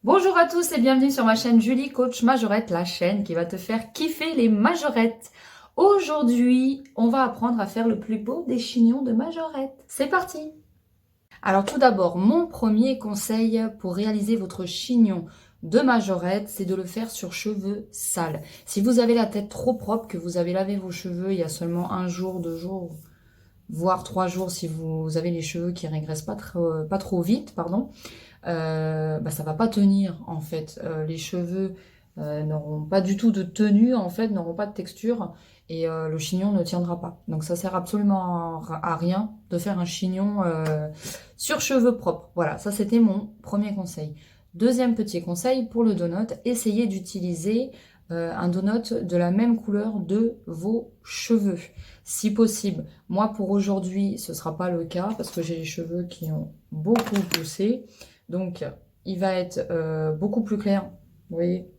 Bonjour à tous et bienvenue sur ma chaîne Julie Coach Majorette, la chaîne qui va te faire kiffer les majorettes. Aujourd'hui, on va apprendre à faire le plus beau des chignons de majorette. C'est parti! Alors tout d'abord, mon premier conseil pour réaliser votre chignon de majorette, c'est de le faire sur cheveux sales. Si vous avez la tête trop propre, que vous avez lavé vos cheveux il y a seulement 1 jour, 2 jours, voire 3 jours si vous avez les cheveux qui régressent pas trop vite, pardon, ça va pas tenir en fait. Les cheveux n'auront pas du tout de tenue en fait, n'auront pas de texture et le chignon ne tiendra pas. Donc ça sert absolument à rien de faire un chignon sur cheveux propres. Voilà, ça c'était mon premier conseil. Deuxième petit conseil pour le donut, essayez d'utiliser un donut de la même couleur de vos cheveux, si possible. Moi pour aujourd'hui ce sera pas le cas parce que j'ai les cheveux qui ont beaucoup poussé. Donc, il va être beaucoup plus clair, vous voyez,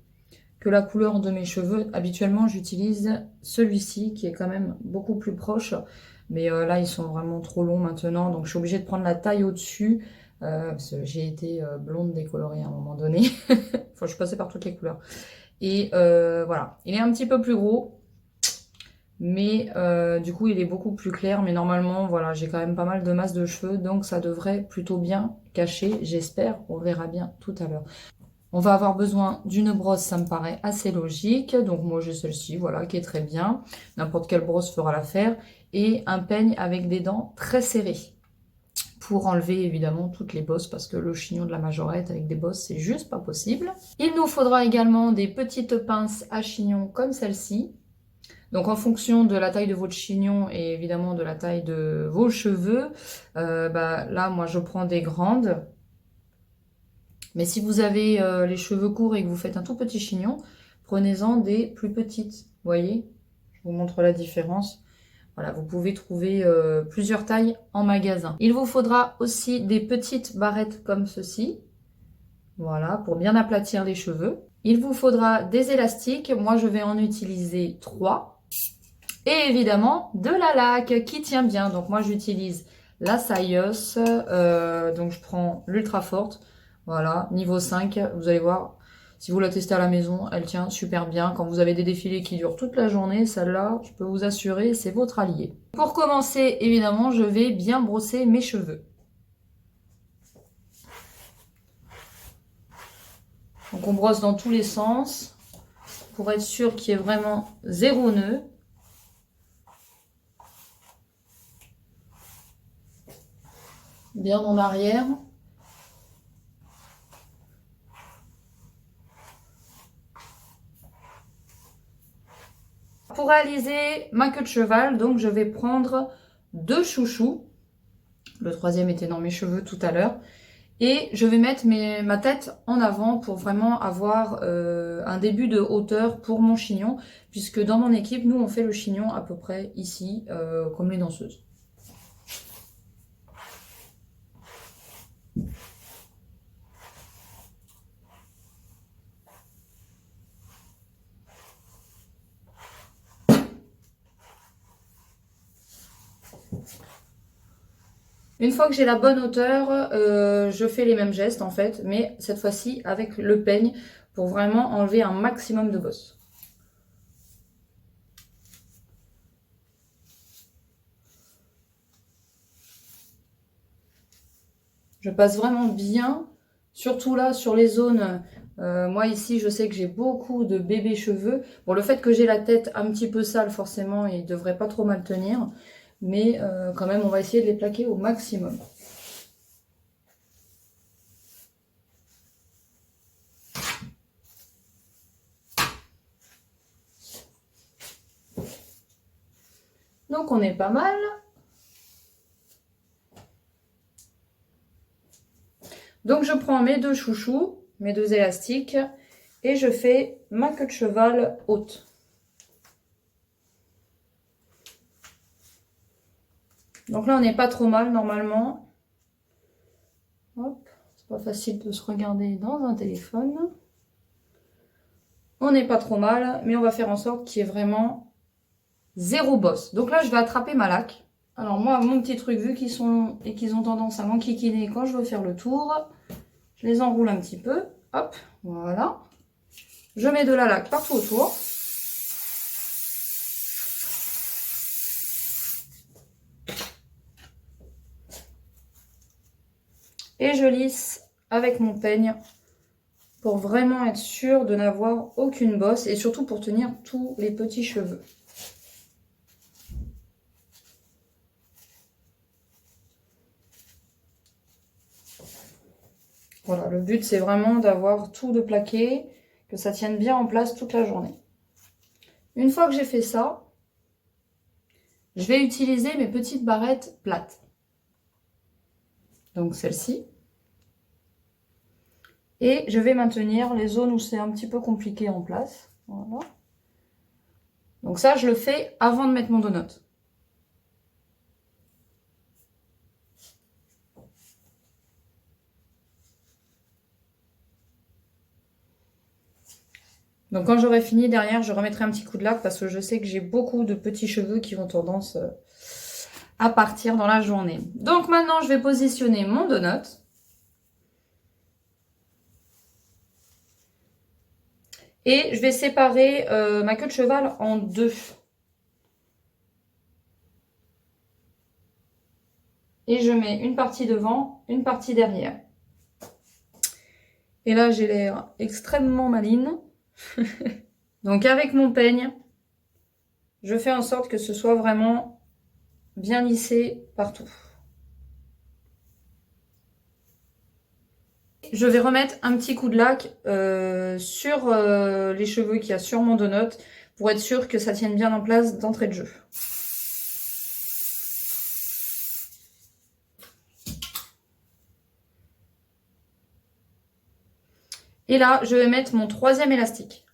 que la couleur de mes cheveux. Habituellement, j'utilise celui-ci qui est quand même beaucoup plus proche. Mais là, ils sont vraiment trop longs maintenant. Donc, je suis obligée de prendre la taille au-dessus. Parce que j'ai été blonde décolorée à un moment donné. Enfin, je suis passée par toutes les couleurs. Et voilà, il est un petit peu plus gros. Mais du coup, il est beaucoup plus clair. Mais normalement, voilà, j'ai quand même pas mal de masse de cheveux. Donc, ça devrait plutôt bien cacher, j'espère. On verra bien tout à l'heure. On va avoir besoin d'une brosse, ça me paraît assez logique. Donc, moi, j'ai celle-ci, voilà, qui est très bien. N'importe quelle brosse fera l'affaire. Et un peigne avec des dents très serrées. Pour enlever, évidemment, toutes les bosses. Parce que le chignon de la majorette avec des bosses, c'est juste pas possible. Il nous faudra également des petites pinces à chignon comme celle-ci. Donc en fonction de la taille de votre chignon et évidemment de la taille de vos cheveux, là moi je prends des grandes. Mais si vous avez les cheveux courts et que vous faites un tout petit chignon, prenez-en des plus petites. Vous voyez? Je vous montre la différence. Voilà, vous pouvez trouver plusieurs tailles en magasin. Il vous faudra aussi des petites barrettes comme ceci. Voilà, pour bien aplatir les cheveux. Il vous faudra des élastiques. Moi je vais en utiliser 3. Et évidemment, de la laque qui tient bien. Donc moi, j'utilise la Scios. Donc je prends l'Ultra Forte. Voilà, niveau 5. Vous allez voir, si vous la testez à la maison, elle tient super bien. Quand vous avez des défilés qui durent toute la journée, celle-là, je peux vous assurer, c'est votre allié. Pour commencer, évidemment, je vais bien brosser mes cheveux. Donc on brosse dans tous les sens pour être sûr qu'il y ait vraiment 0 nœud. Bien en arrière. Pour réaliser ma queue de cheval, donc je vais prendre 2 chouchous. Le troisième était dans mes cheveux tout à l'heure. Et je vais mettre ma tête en avant pour vraiment avoir un début de hauteur pour mon chignon. Puisque dans mon équipe, nous on fait le chignon à peu près ici, comme les danseuses. Une fois que j'ai la bonne hauteur, je fais les mêmes gestes en fait, mais cette fois-ci avec le peigne pour vraiment enlever un maximum de bosses. Je passe vraiment bien, surtout là sur les zones. Moi ici, je sais que j'ai beaucoup de bébés cheveux. Bon, le fait que j'ai la tête un petit peu sale, forcément, il ne devrait pas trop mal tenir. Mais quand même, on va essayer de les plaquer au maximum. Donc on est pas mal. Donc je prends mes 2 chouchous, mes 2 élastiques, et je fais ma queue de cheval haute. Donc là on n'est pas trop mal normalement. Hop, c'est pas facile de se regarder dans un téléphone. On n'est pas trop mal, mais on va faire en sorte qu'il y ait vraiment 0 bosse. Donc là je vais attraper ma laque. Alors moi, mon petit truc, vu qu'ils ont tendance à m'enquiquiner quand je veux faire le tour, je les enroule un petit peu. Hop, voilà. Je mets de la laque partout autour. Et je lisse avec mon peigne pour vraiment être sûr de n'avoir aucune bosse et surtout pour tenir tous les petits cheveux. Voilà, le but c'est vraiment d'avoir tout de plaqué, que ça tienne bien en place toute la journée. Une fois que j'ai fait ça, je vais utiliser mes petites barrettes plates. Donc celle-ci. Et je vais maintenir les zones où c'est un petit peu compliqué en place. Voilà. Donc ça, je le fais avant de mettre mon donut. Donc quand j'aurai fini derrière, je remettrai un petit coup de laque parce que je sais que j'ai beaucoup de petits cheveux qui ont tendance à partir dans la journée. Donc maintenant, je vais positionner mon donut. Et je vais séparer ma queue de cheval en deux. Et je mets une partie devant, une partie derrière. Et là, j'ai l'air extrêmement maline. Donc avec mon peigne, je fais en sorte que ce soit vraiment bien lissé partout. Je vais remettre un petit coup de laque sur les cheveux qu'il y a sur mon donut pour être sûr que ça tienne bien en place d'entrée de jeu. Et là, je vais mettre mon troisième élastique.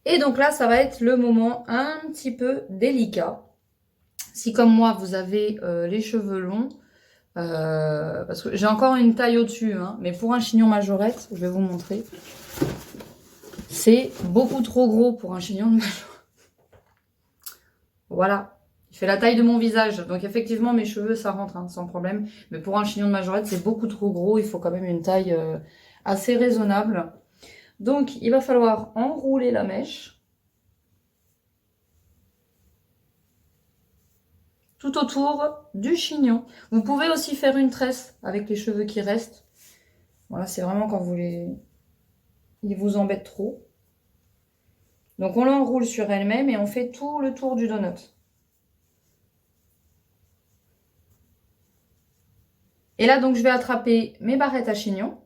Et donc là, ça va être le moment un petit peu délicat. Si comme moi, vous avez les cheveux longs, parce que j'ai encore une taille au-dessus, hein, mais pour un chignon majorette, je vais vous montrer. C'est beaucoup trop gros pour un chignon de majorette. Voilà, il fait la taille de mon visage. Donc effectivement, mes cheveux, ça rentre hein, sans problème. Mais pour un chignon de majorette, c'est beaucoup trop gros. Il faut quand même une taille assez raisonnable. Donc, il va falloir enrouler la mèche tout autour du chignon. Vous pouvez aussi faire une tresse avec les cheveux qui restent. Voilà, c'est vraiment quand vous ils vous embêtent trop. Donc, on l'enroule sur elle-même et on fait tout le tour du donut. Et là, donc, je vais attraper mes barrettes à chignon.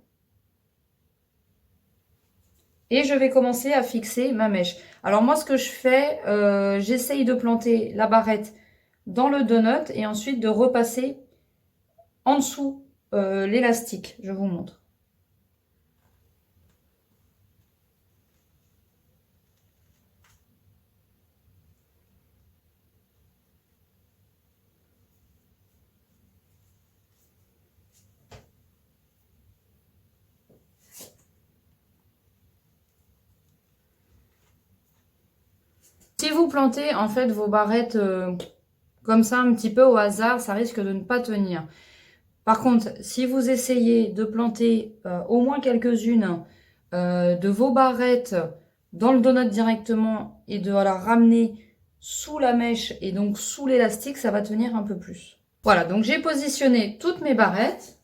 Et je vais commencer à fixer ma mèche. Alors moi, ce que je fais, j'essaye de planter la barrette dans le donut et ensuite de repasser en dessous l'élastique. Je vous montre. Si vous plantez en fait vos barrettes comme ça un petit peu au hasard, ça risque de ne pas tenir. Par contre, si vous essayez de planter au moins quelques-unes de vos barrettes dans le donut directement et de la ramener sous la mèche et donc sous l'élastique, ça va tenir un peu plus. Voilà, donc j'ai positionné toutes mes barrettes.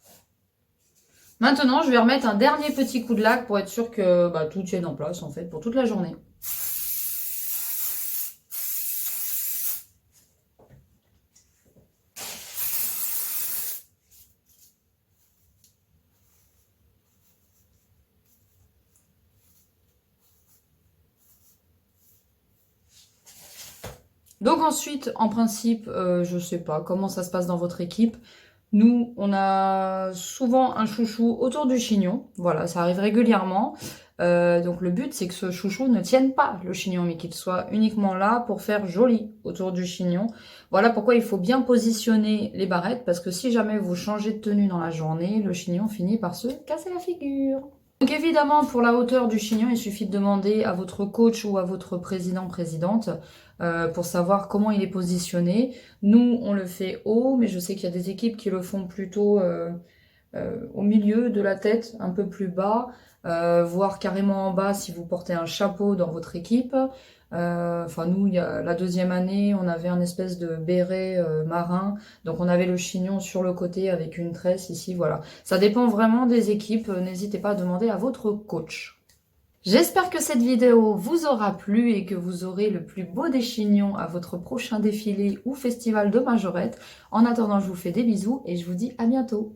Maintenant, je vais remettre un dernier petit coup de laque pour être sûr que tout tienne en place en fait pour toute la journée. Donc ensuite, en principe, je sais pas comment ça se passe dans votre équipe. Nous, on a souvent un chouchou autour du chignon. Voilà, ça arrive régulièrement. Donc le but, c'est que ce chouchou ne tienne pas le chignon, mais qu'il soit uniquement là pour faire joli autour du chignon. Voilà pourquoi il faut bien positionner les barrettes, parce que si jamais vous changez de tenue dans la journée, le chignon finit par se casser la figure. Donc évidemment, pour la hauteur du chignon, il suffit de demander à votre coach ou à votre présidente pour savoir comment il est positionné. Nous, on le fait haut, mais je sais qu'il y a des équipes qui le font plutôt au milieu de la tête, un peu plus bas, voire carrément en bas si vous portez un chapeau dans votre équipe. Enfin nous, il y a la deuxième année, on avait un espèce de béret marin, donc on avait le chignon sur le côté avec une tresse ici, voilà. Ça dépend vraiment des équipes, n'hésitez pas à demander à votre coach. J'espère que cette vidéo vous aura plu et que vous aurez le plus beau des chignons à votre prochain défilé ou festival de majorette. En attendant, je vous fais des bisous et je vous dis à bientôt.